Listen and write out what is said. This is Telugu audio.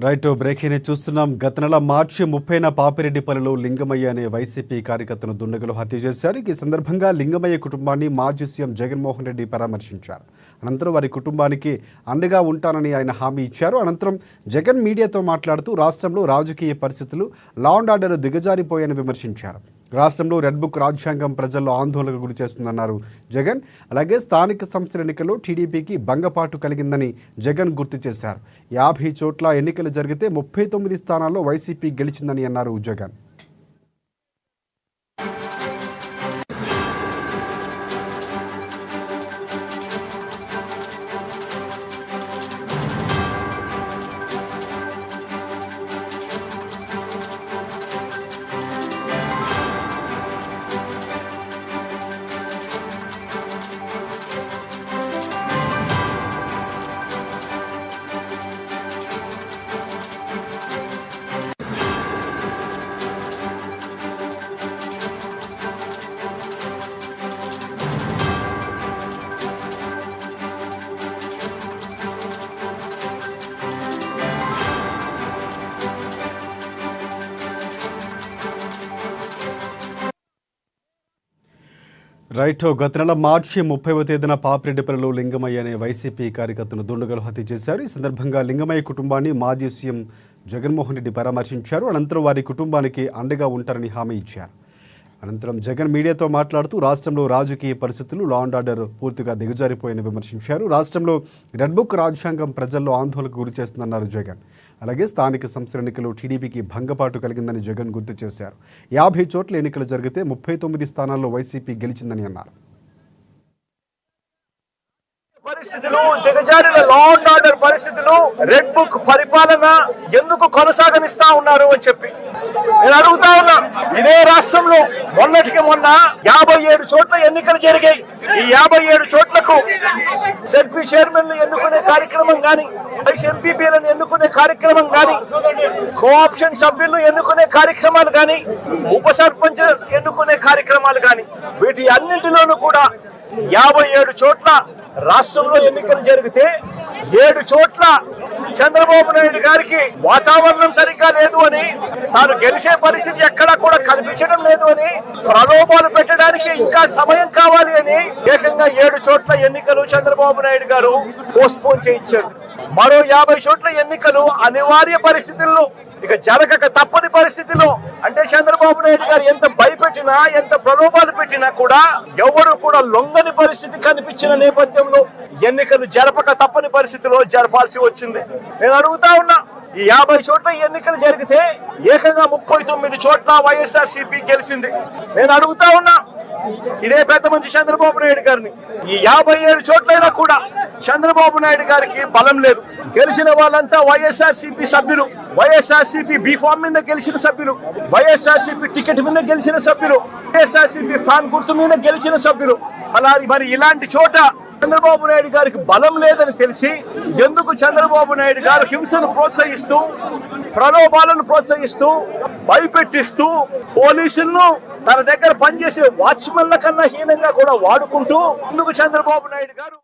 రైట్ బ్రేకింగ్ చూస్తున్నాం. గత నెల మార్చి 30న పాపిరెడ్డిపల్లిలో లింగమయ్య అనే వైసీపీ కార్యకర్తను దుండగులు హత్య చేశారు. ఈ సందర్భంగా లింగమయ్య కుటుంబాన్ని మాజీ సీఎం జగన్మోహన్ రెడ్డి పరామర్శించారు. అనంతరం వారి కుటుంబానికి అండగా ఉంటానని ఆయన హామీ ఇచ్చారు. అనంతరం జగన్ మీడియాతో మాట్లాడుతూ రాష్ట్రంలో రాజకీయ పరిస్థితులు లా అండ్ ఆర్డర్ దిగజారిపోయాయని విమర్శించారు. రాష్ట్రంలో రెడ్ బుక్ రాజ్యాంగం ప్రజల్లో ఆందోళనకు గురి చేస్తుందన్నారు జగన్. అలాగే స్థానిక సంస్థల ఎన్నికల్లో టీడీపీకి భంగపాటు కలిగిందని జగన్ గుర్తు చేశారు. 50 చోట్ల ఎన్నికలు జరిగితే 39 స్థానాల్లో వైసీపీ గెలిచిందని అన్నారు జగన్. రైట్ గత నెల మార్చి 30వ తేదీన పాపిరెడ్డిపల్లిలో లింగమయ్య అనే వైసీపీ కార్యకర్తను దుండగులు హత్య చేశారు. ఈ సందర్భంగా లింగమయ్య కుటుంబాన్ని మాజీ సీఎం జగన్మోహన్ రెడ్డి పరామర్శించారు. అనంతరం వారి కుటుంబానికి అండగా ఉంటారని హామీ ఇచ్చారు. అనంతరం జగన్ మీడియాతో మాట్లాడుతూ రాష్ట్రంలో రాజకీయ పరిస్థితులు లా అండ్ ఆర్డర్ పూర్తిగా దిగజారిపోయాయని విమర్శించారు. రాష్ట్రంలో రెడ్ బుక్ రాజ్యాంగం ప్రజల్లో ఆందోళనకు గురి చేస్తుందన్నారు జగన్. అలాగే స్థానిక సంస్థల ఎన్నికల్లో టీడీపీకి భంగపాటు కలిగిందని జగన్ గుర్తు చేశారు. 50 చోట్ల ఎన్నికలు జరిగితే 39 స్థానాల్లో వైసీపీ గెలిచిందని అన్నారు. పరిస్థితులు దిగజారిన లా అండ్ ఆర్డర్ పరిస్థితులు రెడ్ బుక్ పరిపాలన ఎందుకు కొనసాగనిస్తా ఉన్నారు అని చెప్పి నేను అడుగుతా ఉన్నా. ఇదే రాష్ట్రంలో మొన్నటికి మొన్న 57 చోట్ల ఎన్నికలు జరిగాయి. ఈ 57 చోట్లకు జెడ్పీ చైర్మన్ ఎన్నుకునే కార్యక్రమం గాని, వైస్ ఎంపీపీలను ఎన్నుకునే కార్యక్రమం గాని, కోఆప్షన్ సభ్యులను ఎన్నుకునే కార్యక్రమాలు గాని, ఉప సర్పంచ్ ఎన్నుకునే కార్యక్రమాలు గాని, వీటి అన్నింటిలోనూ కూడా 57 చోట్ల రాష్ట్రంలో ఎన్నికలు జరిగితే 7 చోట్ల చంద్రబాబు నాయుడు గారికి వాతావరణం సరిగ్గా లేదు అని, తాను గెలిచే పరిస్థితి ఎక్కడా కూడా కనిపించడం లేదు అని, ప్రలోభాలు పెట్టడానికి ఇంకా సమయం కావాలి అని ఏకంగా 7 చోట్ల ఎన్నికలు చంద్రబాబు నాయుడు గారు పోస్ట్ పోన్ చేయించాడు. మరో 50 చోట్ల ఎన్నికలు అనివార్య పరిస్థితుల్లో, ఇక జరగక తప్పని పరిస్థితిలో, అంటే చంద్రబాబు నాయుడు గారు ఎంత భయపెట్టినా ఎంత ప్రలోభాలు పెట్టినా కూడా ఎవరు కూడా లొంగని పరిస్థితి కనిపించిన నేపథ్యంలో ఎన్నికలు జరపక తప్పని పరిస్థితిలో జరపాల్సి వచ్చింది. నేను అడుగుతా ఉన్నా, ఈ 50 చోట్ల ఎన్నికలు జరిగితే ఏకంగా 39 చోట్ల వైఎస్ఆర్సీపీ గెలిచింది. నేను అడుగుతా ఉన్నా, ఇదే పెద్ద మంచి చంద్రబాబు నాయుడు గారిని, ఈ 57 చోట్లైనా కూడా చంద్రబాబు నాయుడు గారికి బలం లేదు. గెలిచిన వాళ్ళంతా వైఎస్ఆర్సీపీ సభ్యులు, వైఎస్ఆర్సీపీ బీఫామ్ మీద గెలిచిన సభ్యులు, వైఎస్ఆర్సీపీ టికెట్ మీద గెలిచిన సభ్యులు, వైఎస్ఆర్సీపీ ఫ్యాన్ గుర్తు మీద గెలిచిన సభ్యులు. అలా మరి ఇలాంటి చోట చంద్రబాబు నాయుడు గారికి బలం లేదని తెలిసి ఎందుకు చంద్రబాబు నాయుడు గారు హింసను ప్రోత్సహిస్తూ, ప్రలోభాలను ప్రోత్సహిస్తూ, భయపెట్టిస్తూ, పోలీసులను తన దగ్గర పనిచేసే వాచ్మెన్ల కన్నా హీనంగా కూడా వాడుకుంటూ ఎందుకు చంద్రబాబు నాయుడు గారు